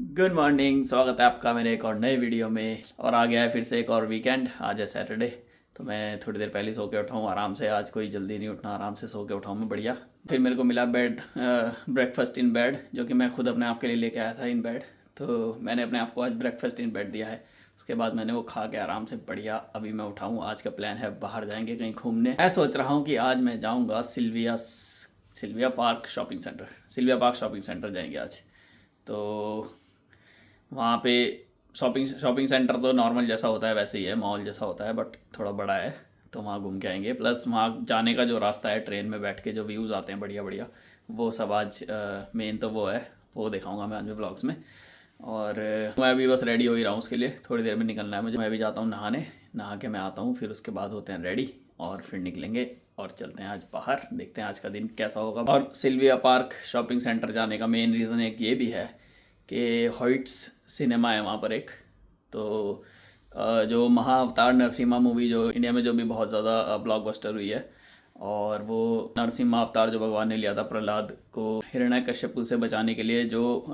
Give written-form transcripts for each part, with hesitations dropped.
Good morning. स्वागत है आपका मेरे एक और नए वीडियो में। और आ गया है फिर से एक और वीकेंड। आज है सैटरडे, तो मैं थोड़ी देर पहले सो के उठा हूँ आराम से। आज कोई जल्दी नहीं उठना, आराम से सो के उठा हूँ मैं बढ़िया। फिर मेरे को मिला ब्रेकफास्ट इन बेड, जो कि मैं खुद अपने आप के लिए लेके आया था इन बेड। तो मैंने अपने आप को आज ब्रेकफास्ट इन बेड दिया है। उसके बाद मैंने वो खा के आराम से बढ़िया अभी मैं उठा हूँ। आज का प्लान है बाहर जाएंगे कहीं घूमने। मैं सोच रहा हूँ कि आज मैं जाऊँगा Sylvia Park shopping centre. Sylvia Park shopping centre जाएंगे आज। तो वहाँ पे शॉपिंग सेंटर तो नॉर्मल जैसा होता है वैसे ही है, मॉल जैसा होता है, बट थोड़ा बड़ा है। तो वहाँ घूम के आएंगे। प्लस वहाँ जाने का जो रास्ता है, ट्रेन में बैठ के जो व्यूज़ आते हैं बढ़िया बढ़िया, वो सब आज मेन तो वो है, वो दिखाऊंगा मैं आज में ब्लॉग्स में। और मैं अभी बस रेडी हो ही रहा हूँ उसके लिए। थोड़ी देर में निकलना है मुझे। मैं भी जाता हूँ नहाने, नहा के मैं आता हूँ, फिर उसके बाद होते हैं रेडी और फिर निकलेंगे और चलते हैं आज बाहर। देखते हैं आज का दिन कैसा होगा। और सिल्विया पार्क शॉपिंग सेंटर जाने का मेन रीज़न एक ये भी है कि हॉइट्स सिनेमा है वहाँ पर एक। तो जो महाअवतार नरसिम्हा मूवी जो इंडिया में जो भी बहुत ज़्यादा ब्लॉकबस्टर हुई है, और वो नरसिम्हा अवतार जो भगवान ने लिया था प्रहलाद को हिरण्यकश्यप से बचाने के लिए, जो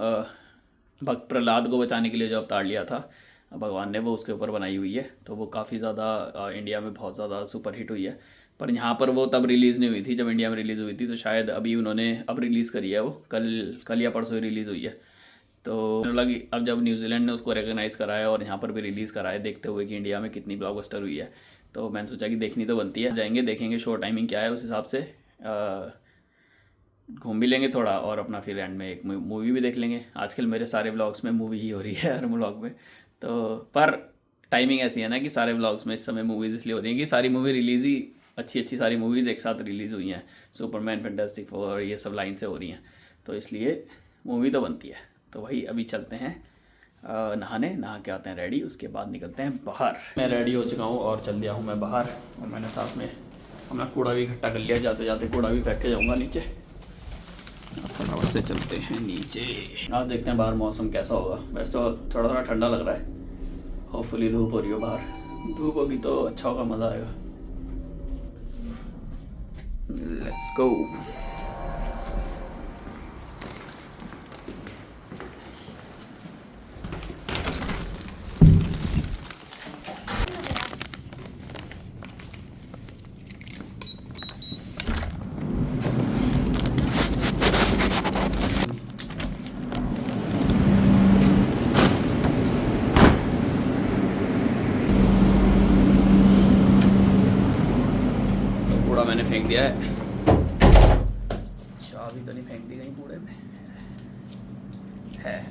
भक्त प्रहलाद को बचाने के लिए जो अवतार लिया था भगवान ने, वो उसके ऊपर बनाई हुई है। तो वो काफ़ी ज़्यादा इंडिया में बहुत ज़्यादा सुपर हिट हुई है। पर यहाँ पर वो तब रिलीज़ नहीं हुई थी जब इंडिया में रिलीज़ हुई थी। तो शायद अभी उन्होंने अब रिलीज़ करी है, वो कल या परसों रिलीज़ हुई है। तो लगी अब जब न्यूजीलैंड ने उसको रिकगनाइज़ करा है और यहाँ पर भी रिलीज़ करा है, देखते हुए कि इंडिया में कितनी ब्लॉकबस्टर हुई है, तो मैंने सोचा कि देखनी तो बनती है। जाएंगे, देखेंगे शो टाइमिंग क्या है, उस हिसाब से घूम भी लेंगे थोड़ा, और अपना फिर एंड में एक मूवी भी देख लेंगे। आजकल मेरे सारे ब्लॉग्स में मूवी ही हो रही है, हर ब्लॉग में। तो पर टाइमिंग ऐसी है ना कि सारे ब्लॉग्स में इस समय मूवीज़ इसलिए हो रही हैं कि सारी मूवी रिलीज़ ही अच्छी अच्छी सारी मूवीज़ एक साथ रिलीज़ हुई हैं। सुपरमैन, फैंटास्टिक फोर, ये सब लाइन से हो रही हैं, तो इसलिए मूवी तो बनती है। तो वही अभी चलते हैं नहाने, नहा के आते हैं रेडी, उसके बाद निकलते हैं बाहर। मैं रेडी हो चुका हूँ और चल दिया हूँ मैं बाहर। और मैंने साथ में अपना कूड़ा भी इकट्ठा कर लिया, जाते जाते कूड़ा भी फेंक के जाऊँगा नीचे। फटाफट से चलते हैं नीचे। आज देखते हैं बाहर मौसम कैसा होगा। वैसे तो थोड़ा थोड़ा ठंडा लग रहा है, होपफुली धूप हो रही हो बाहर। धूप होगी तो अच्छा होगा, मज़ा आएगा। Let's go. कूड़ा मैंने फेंक दिया है। चाबी तो नहीं फेंक दी कहीं कूड़े में है।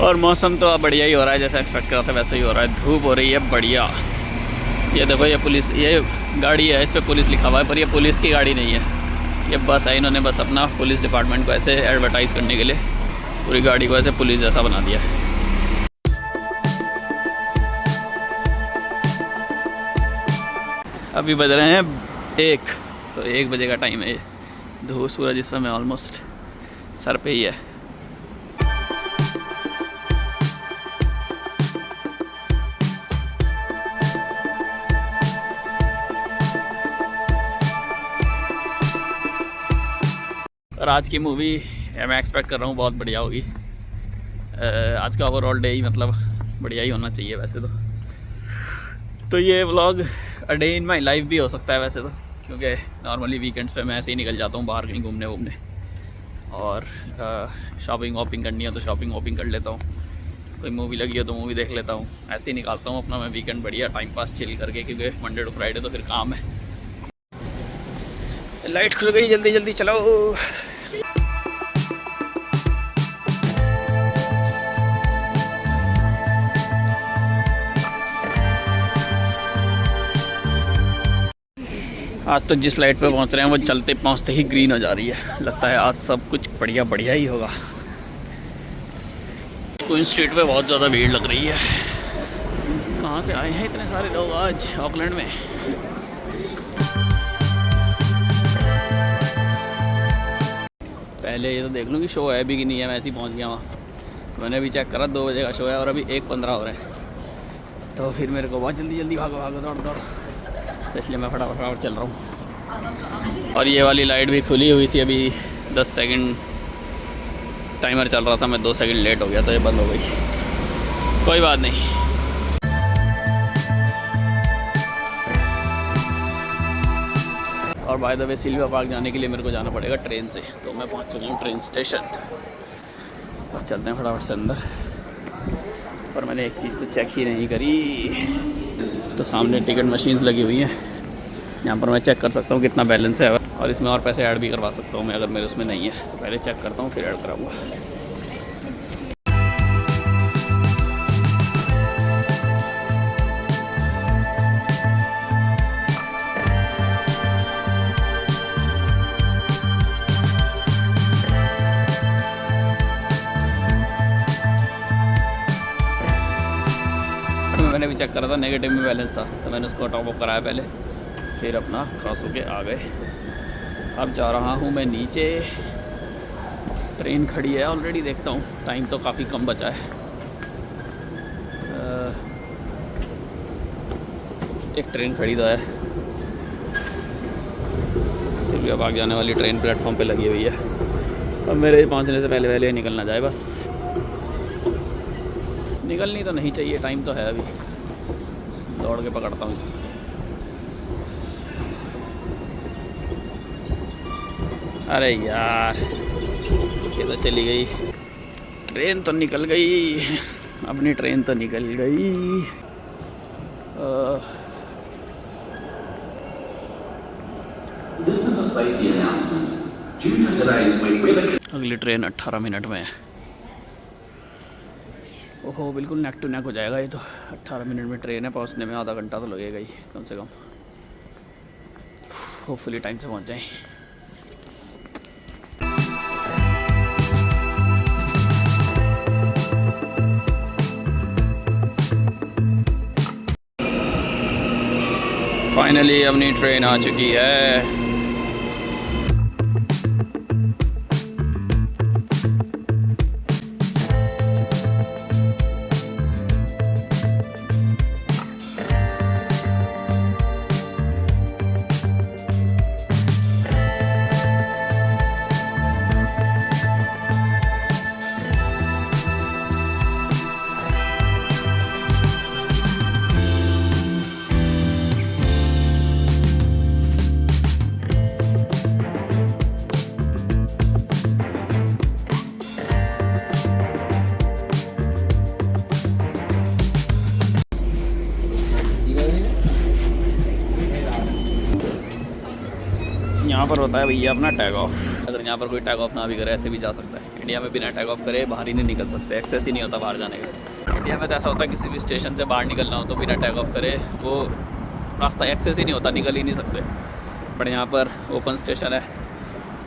और मौसम तो अब बढ़िया ही हो रहा है, जैसा एक्सपेक्ट करा था वैसे ही हो रहा है। धूप हो रही है बढ़िया। ये देखो, ये पुलिस, ये गाड़ी है, इस पर पुलिस लिखा हुआ है, पर ये पुलिस की गाड़ी नहीं है, ये बस है। इन्होंने बस अपना पुलिस डिपार्टमेंट को ऐसे एडवर्टाइज़ करने के लिए पूरी गाड़ी को ऐसे पुलिस जैसा बना दिया है। अभी बज रहे हैं 1, तो 1 बजे का टाइम है। ये धूप सूरज इस समय ऑलमोस्ट सर पे ही है। और आज की मूवी मैं एक्सपेक्ट कर रहा हूँ बहुत बढ़िया होगी। आज का ओवरऑल डे ही मतलब बढ़िया ही होना चाहिए वैसे तो ये vlog a day in my life भी हो सकता है वैसे तो, क्योंकि नॉर्मली वीकेंड्स पे मैं ऐसे ही निकल जाता हूँ बाहर कहीं घूमने वूमने, और शॉपिंग वॉपिंग करनी है तो शॉपिंग वॉपिंग कर लेता हूँ, कोई मूवी लगी हो तो मूवी देख लेता हूँ। ऐसे ही निकालता हूँ अपना मैं वीकेंड बढ़िया टाइम पास चिल करके, क्योंकि मंडे टू फ्राइडे तो फिर काम है। लाइट खुल गई, जल्दी जल्दी चलो। आज तो जिस लाइट पे पहुंच रहे हैं वो चलते पहुंचते ही ग्रीन हो जा रही है। लगता है आज सब कुछ बढ़िया बढ़िया ही होगा। क्वीन स्ट्रीट पे बहुत ज़्यादा भीड़ लग रही है। कहाँ से आए हैं इतने सारे लोग आज ऑकलैंड में। पहले ये तो देख लूँ कि शो है भी कि नहीं है। मैं ऐसे ही पहुँच गया वहाँ। मैंने अभी चेक करा 2 बजे का शो है और अभी 1:15 हो रहे हैं। तो फिर मेरे को बहुत जल्दी जल्दी भागो भागो दौड़ दौड़, तो इसलिए मैं फटाफट फटाफट चल रहा हूँ। और ये वाली लाइट भी खुली हुई थी, अभी 10 सेकंड टाइमर चल रहा था, मैं 2 सेकंड लेट हो गया तो ये बंद हो गई। कोई बात नहीं। और by the way Sylvia Park जाने के लिए मेरे को जाना पड़ेगा ट्रेन से, तो मैं पहुंच चुका हूँ ट्रेन स्टेशन। अब चलते हैं फटाफट से अंदर। और मैंने एक चीज़ तो चेक ही नहीं करी, तो सामने टिकट मशीन्स लगी हुई हैं, यहाँ पर मैं चेक कर सकता हूँ कितना बैलेंस है, और इसमें और पैसे ऐड भी करवा सकता हूँ मैं अगर मेरे उसमें नहीं है तो। पहले चेक करता हूँ फिर ऐड कराऊँगा। मैंने भी चेक करा था, नेगेटिव में बैलेंस था, तो मैंने उसको टॉप अप कराया पहले, फिर अपना क्रॉस होके आ गए। अब जा रहा हूँ मैं नीचे, ट्रेन खड़ी है ऑलरेडी, देखता हूँ, टाइम तो काफ़ी कम बचा है। एक ट्रेन खड़ी तो है, सिल्विया पार्क जाने वाली ट्रेन प्लेटफॉर्म पे लगी हुई है। अब मेरे पहुँचने से पहले पहले निकलना जाए बस। निकलनी तो नहीं चाहिए, टाइम तो है अभी, दौड़ के पकड़ता हूँ इसको। अरे यार, ये तो चली गई ट्रेन, तो निकल गई अपनी ट्रेन, तो निकल गई। अगली ट्रेन 18 मिनट में है। ओहो, बिल्कुल नेक टू नेक हो जाएगा ये तो। 18 मिनट में ट्रेन है, पहुंचने में आधा घंटा तो लगेगा ही कम से कम। होपफुली टाइम से पहुंच जाएं। फाइनली अपनी ट्रेन आ चुकी है। यहाँ पर होता है भैया अपना टैग ऑफ। अगर यहाँ पर कोई टैग ऑफ ना भी करे, ऐसे भी जा सकता है। इंडिया में बिना टैग ऑफ करे बाहर ही नहीं निकल सकते, एक्सेस ही नहीं होता बाहर जाने का। इंडिया में तो ऐसा होता है किसी भी स्टेशन से बाहर निकलना हो तो बिना टैग ऑफ करे वो रास्ता एक्सेस ही नहीं होता, निकल ही नहीं सकते। बट यहाँ पर ओपन स्टेशन है,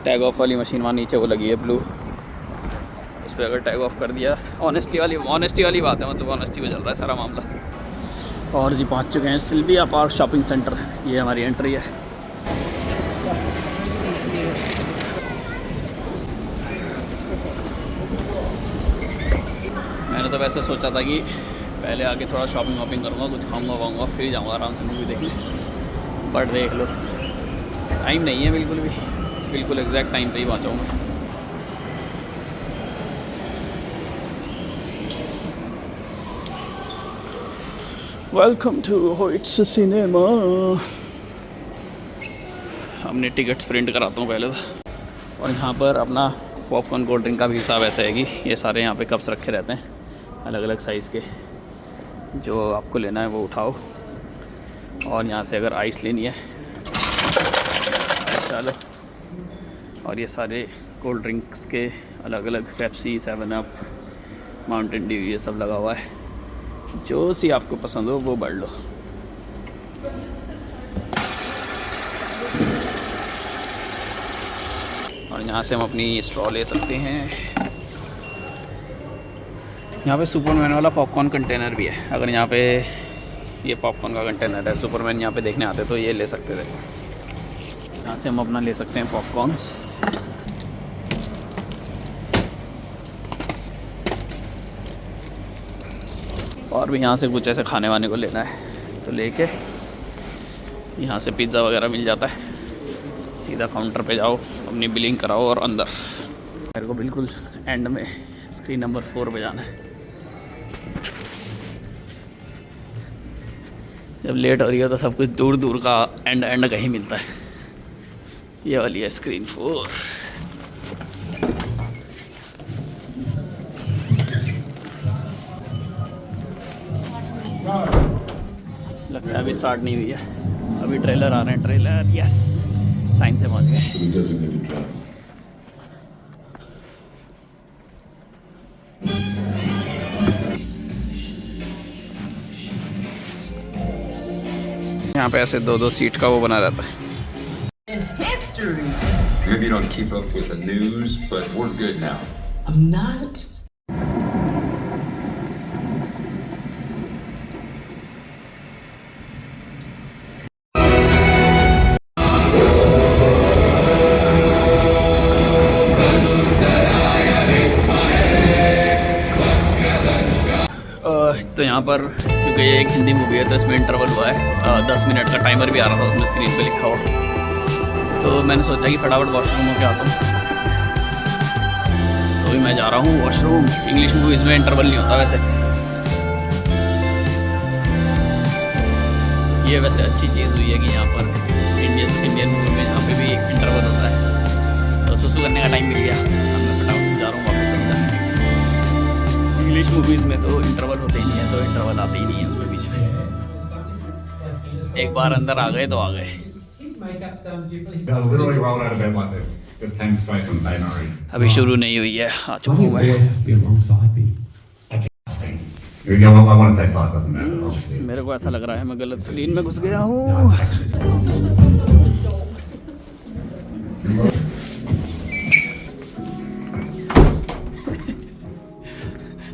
टैग ऑफ वाली मशीन वहाँ नीचे वो लगी है ब्लू, उस पर अगर टैग ऑफ कर दिया, ऑनेस्टी वाली बात है, मतलब ऑनेस्टी में चल रहा है सारा मामला। और जी पहुँच चुके हैं सिल्विया पार्क शॉपिंग सेंटर, ये हमारी एंट्री है। मैंने तो वैसे सोचा था कि पहले आके थोड़ा शॉपिंग वॉपिंग करूँगा, कुछ खाऊंगा वाऊंगा, फिर जाऊँगा आराम से मूवी देखने। बट देख लो, टाइम नहीं है बिल्कुल भी, बिल्कुल एग्जैक्ट टाइम पे ही पहुँचाऊँगा। Welcome to Hoyts cinema. हमने टिकट्स प्रिंट कराता हूँ पहले तो। और यहाँ पर अपना पॉपकॉर्न कोल्ड ड्रिंक का भी हिसाब ऐसा है कि ये सारे यहाँ पे कप्स रखे रहते हैं अलग अलग साइज़ के, जो आपको लेना है वो उठाओ। और यहाँ से अगर आइस लेनी है चलो। और ये सारे कोल्ड ड्रिंक्स के अलग अलग, पेप्सी, 7 अप, माउंटेन ड्यू, ये सब लगा हुआ है। जो सी आपको पसंद हो वो बढ़ लो। और यहाँ से हम अपनी स्ट्रॉ ले सकते हैं। यहाँ पे सुपरमैन वाला पॉपकॉर्न कंटेनर भी है। अगर यहाँ पे ये पॉपकॉर्न का कंटेनर है, सुपरमैन यहाँ पे देखने आते तो ये ले सकते थे। यहाँ से हम अपना ले सकते हैं पॉपकॉर्न्स। और भी यहाँ से कुछ ऐसे खाने वाने को लेना है तो लेके यहाँ से पिज़्ज़ा वगैरह मिल जाता है। सीधा काउंटर पे जाओ, अपनी बिलिंग कराओ और अंदर। मेरे को बिल्कुल एंड में स्क्रीन नंबर 4 पे जाना है। जब लेट हो रही हो तो सब कुछ दूर दूर का एंड कहीं मिलता है। ये वाली है स्क्रीन 4। लगता है अभी स्टार्ट नहीं हुई है, अभी ट्रेलर आ रहे हैं। ट्रेलर यस, टाइम से पहुंच गए। यहाँ पे ऐसे 2-2 सीट का वो बना रहता है। Maybe you don't keep up with the news, but we're good now. I'm not. तो यहाँ पर क्योंकि ये एक हिंदी मूवी है तो इसमें इंटरवल हुआ है। 10 मिनट का टाइमर भी आ रहा था उसमें स्क्रीन पे लिखा हुआ। तो मैंने सोचा कि फटाफट वॉशरूम होके आता हूँ। तो अभी मैं जा रहा हूँ वॉशरूम। इंग्लिश मूवीज़ में इंटरवल नहीं होता वैसे। ये वैसे अच्छी चीज़ हुई है कि यहाँ पर इंडियन मूवी में यहाँ पे भी इंटरवल होता है। तो सुसु करने का टाइम मिल गया। अब मैं फटाफट से जा रहा हूँ वापस अंदर। इंग्लिश मूवीज़ में तो इंटरवल होते ही नहीं है, तो इंटरवल आते ही नहीं है उसमें बीच में। एक बार अंदर आ गए तो आ गए। अभी शुरू नहीं हुई है, आ चुका हूँ मैं। मेरे को ऐसा लग रहा है मैं गलत स्क्रीन में घुस गया हूँ।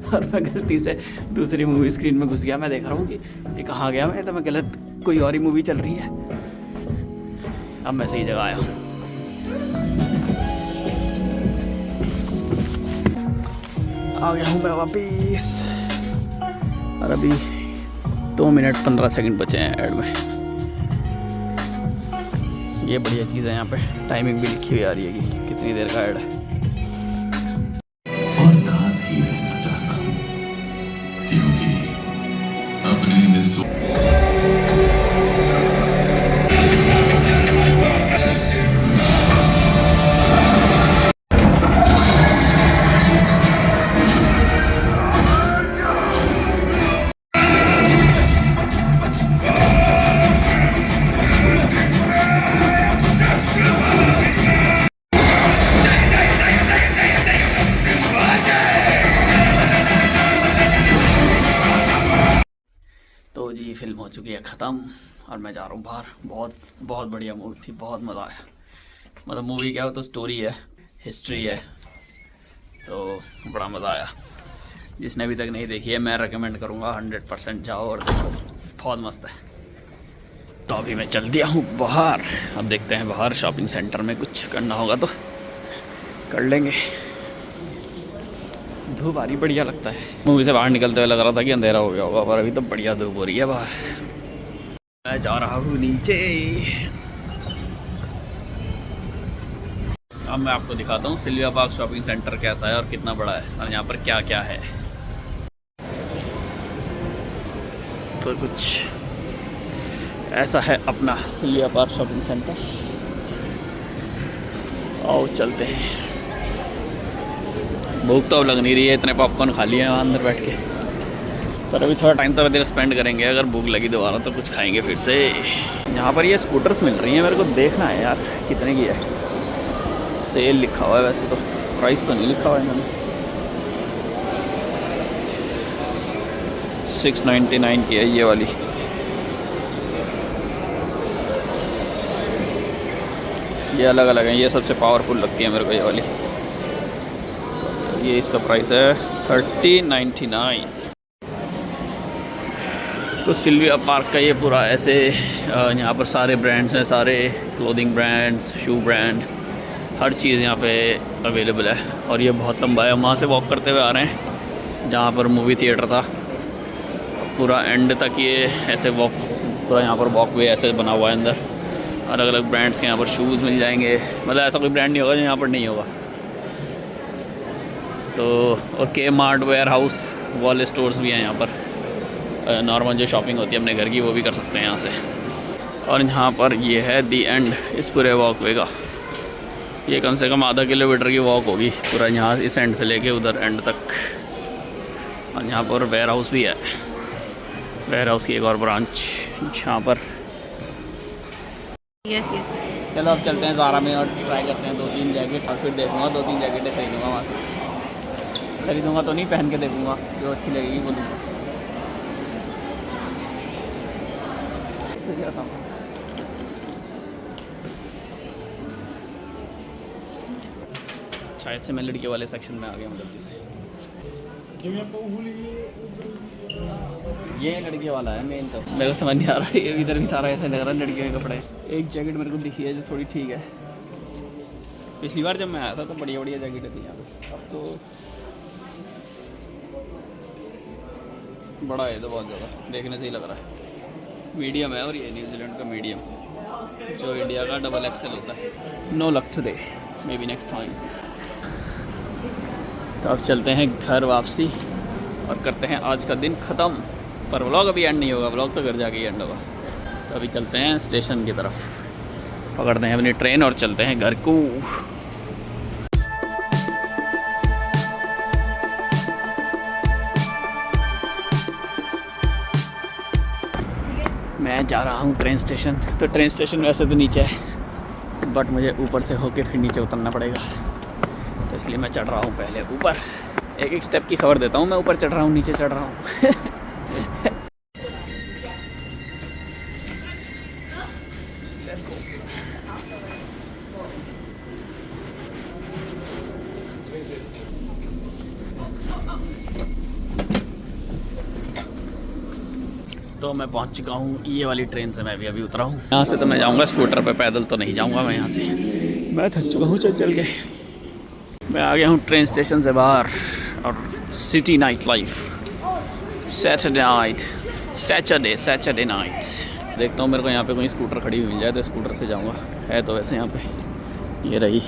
और मैं गलती से दूसरी मूवी स्क्रीन में घुस गया। मैं देख रहा हूँ कि ये कहाँ गया मैं, तो मैं गलत कोई और ही मूवी चल रही है। अब मैं सही जगह आया हूँ। आ गया हूँ मैं वापिस। और अभी 2 मिनट 15 सेकंड बचे हैं ऐड में। ये बढ़िया चीज़ है, यहाँ पे टाइमिंग भी लिखी हुई आ रही है कि कितनी देर का ऐड है। और दास ही रहना चाहता हूँ क्योंकि अपने तो जी फिल्म हो चुकी है ख़त्म और मैं जा रहा हूँ बाहर। बहुत बहुत बढ़िया मूवी थी, बहुत मज़ा आया। मतलब मूवी क्या हो तो स्टोरी है, हिस्ट्री है, तो बड़ा मज़ा आया। जिसने अभी तक नहीं देखी है मैं रेकमेंड करूँगा 100% जाओ और देखो, बहुत मस्त है। तो अभी मैं चल दिया हूँ बाहर। अब देखते हैं बाहर शॉपिंग सेंटर में कुछ करना होगा तो कर लेंगे। धूप आ रही, बढ़िया लगता है। मूवी से बाहर निकलते हुए लग रहा था कि अंधेरा हो गया होगा, पर अभी तो बढ़िया धूप हो रही है बाहर। मैं जा रहा हूँ नीचे। अब मैं आपको दिखाता हूँ सिल्विया पार्क शॉपिंग सेंटर कैसा है और कितना बड़ा है और यहाँ पर क्या क्या है। तो कुछ ऐसा है अपना सिल्विया पार्क शॉपिंग सेंटर। आओ चलते हैं। भूख तो अब लग नहीं रही है, इतने पॉपकॉर्न खा लिए हैं वहाँ अंदर बैठ के। पर अभी थोड़ा टाइम तो देर स्पेंड करेंगे। अगर भूख लगी दोबारा तो कुछ खाएंगे फिर से। यहाँ पर ये स्कूटर्स मिल रही हैं, मेरे को देखना है यार कितने की है। सेल लिखा हुआ है, वैसे तो प्राइस तो नहीं लिखा हुआ है इन्होंने। 699 की है ये वाली। ये अलग अलग है, ये सबसे पावरफुल लगती है मेरे को ये वाली। ये इसका प्राइस है 3099। तो सिल्विया पार्क का ये पूरा ऐसे यहाँ पर सारे ब्रांड्स हैं, सारे क्लोथिंग ब्रांड्स, शू ब्रांड, हर चीज़ यहाँ पे अवेलेबल है। और ये बहुत लंबा है, हम वहाँ से वॉक करते हुए आ रहे हैं जहाँ पर मूवी थिएटर था। पूरा एंड तक ये ऐसे वॉक, पूरा यहाँ पर वॉक वे ऐसे बना हुआ है अंदर। अलग अलग ब्रांड्स के यहाँ पर शूज़ मिल जाएंगे, मतलब ऐसा कोई ब्रांड नहीं होगा जो यहाँ पर नहीं होगा। तो और Kmart, Warehouse, wall stores भी हैं यहाँ पर। नॉर्मल जो शॉपिंग होती है अपने घर की वो भी कर सकते हैं यहाँ से। और यहाँ पर ये है दी एंड इस पूरे वॉक वे का। ये कम से कम आधा किलोमीटर की वॉक होगी पूरा, यहाँ इस एंड से लेके उधर एंड तक। और यहाँ पर वेयर हाउस भी है, वेयर हाउस की एक और ब्रांच यहाँ पर। Yes yes. चलो अब चलते हैं ज़ारा में और ट्राई करते हैं 2-3 जैकेट, और फिर देखूँगा 2-3 जैकेटें खरीदूँगा वहाँ से। खरीदूँगा तो नहीं, पहन के देखूँगा, जो अच्छी लगेगी वो लूँगा। शायद से मैं लड़के वाले सेक्शन में आ गया हूँ गलती से। ये लड़के वाला है मेन, तो मेरे को समझ नहीं आ रहा है। इधर भी सारा ऐसा लग रहा है लड़के के कपड़े। एक जैकेट मेरे को दिखी है जो थोड़ी ठीक है। पिछली बार जब मैं आया था तो बढ़िया बढ़िया जैकेटें थी यहाँ पे, अब तो बड़ा है तो बहुत ज़्यादा, देखने से ही लग रहा है। मीडियम है और ये न्यूजीलैंड का मीडियम, जो इंडिया का डबल एक्सेल होता है। No luck today, may be next time. तो अब चलते हैं घर वापसी और करते हैं आज का दिन ख़त्म। पर व्लॉग अभी एंड नहीं होगा, व्लॉग तो घर जाके ही एंड होगा। तो अभी चलते हैं स्टेशन की तरफ, पकड़ते हैं अपनी ट्रेन और चलते हैं घर को। मैं जा रहा हूँ ट्रेन स्टेशन। तो ट्रेन स्टेशन वैसे तो नीचे है, बट मुझे ऊपर से होके फिर नीचे उतरना पड़ेगा, तो इसलिए मैं चढ़ रहा हूँ पहले ऊपर। एक एक स्टेप की खबर देता हूँ, मैं ऊपर चढ़ रहा हूँ नीचे चढ़ रहा हूँ। तो मैं पहुंच चुका हूँ ये वाली ट्रेन से, मैं भी अभी उतरा हूँ। यहाँ से तो मैं जाऊँगा स्कूटर पे, पैदल तो नहीं जाऊँगा मैं यहाँ से, मैं थक चुका हूँ चल चल के। मैं आ गया हूँ ट्रेन स्टेशन से बाहर। और city night life, Saturday night. देखता हूँ मेरे को यहाँ पे कोई स्कूटर खड़ी हुई मिल जाए तो स्कूटर से जाऊँगा। है तो वैसे यहाँ पे ये रही,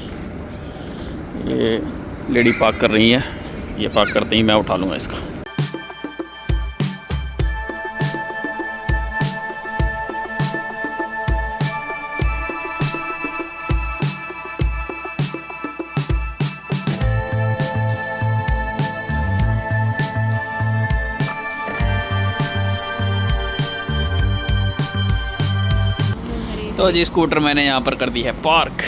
ये लेडी पार्क कर रही है, ये पार्क करते ही मैं उठा लूँगा इसका। तो जी स्कूटर मैंने यहाँ पर कर दी है पार्क,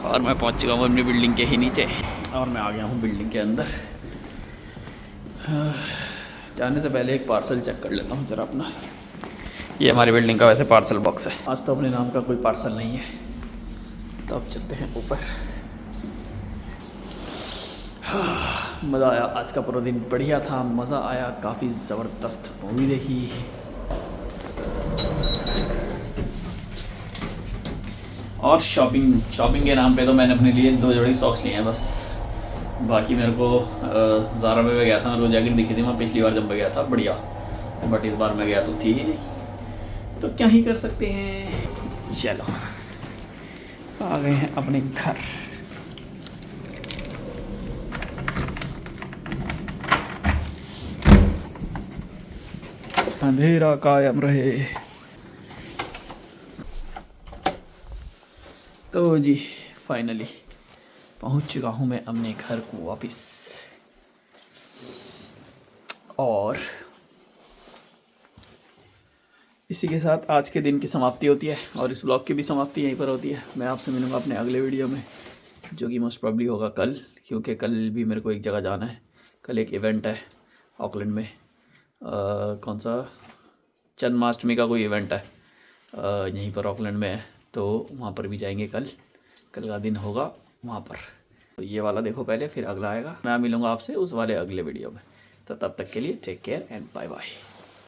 और मैं पहुँच चुका हूँ अपनी बिल्डिंग के ही नीचे, और मैं आ गया हूँ बिल्डिंग के अंदर। जाने से पहले एक पार्सल चेक कर लेता हूँ ज़रा अपना। ये हमारी बिल्डिंग का वैसे पार्सल बॉक्स है। आज तो अपने नाम का कोई पार्सल नहीं है, तो अब चलते हैं ऊपर। मज़ा आया, आज का पूरा दिन बढ़िया था, मज़ा आया, काफ़ी ज़बरदस्त मूवी देखी। और शॉपिंग के नाम पे तो मैंने अपने लिए 2 जोड़ी सॉक्स लिए हैं बस। बाकी मेरे को ज़ारा में गया था, मेरे को जैकेट दिखी थी मैं पिछली बार जब मैं गया था, बढ़िया, बट इस बार मैं गया तो थी ही नहीं, तो क्या ही कर सकते हैं। चलो आ गए हैं अपने घर। अंधेरा कायम रहे। तो जी फाइनली पहुंच चुका हूं मैं अपने घर को वापस, और इसी के साथ आज के दिन की समाप्ति होती है, और इस ब्लॉग की भी समाप्ति यहीं पर होती है। मैं आपसे मिलूंगा अपने अगले वीडियो में, जो कि मोस्ट प्रॉब्ली होगा कल, क्योंकि कल भी मेरे को एक जगह जाना है। कल एक इवेंट है ऑकलैंड में, कौन सा, जन्माष्टमी का कोई इवेंट है यहीं पर ऑकलैंड में है, तो वहाँ पर भी जाएंगे। कल का दिन होगा वहाँ पर। तो ये वाला देखो पहले, फिर अगला आएगा। मैं मिलूँगा आपसे उस वाले अगले वीडियो में। तो तब तक के लिए take care and bye bye.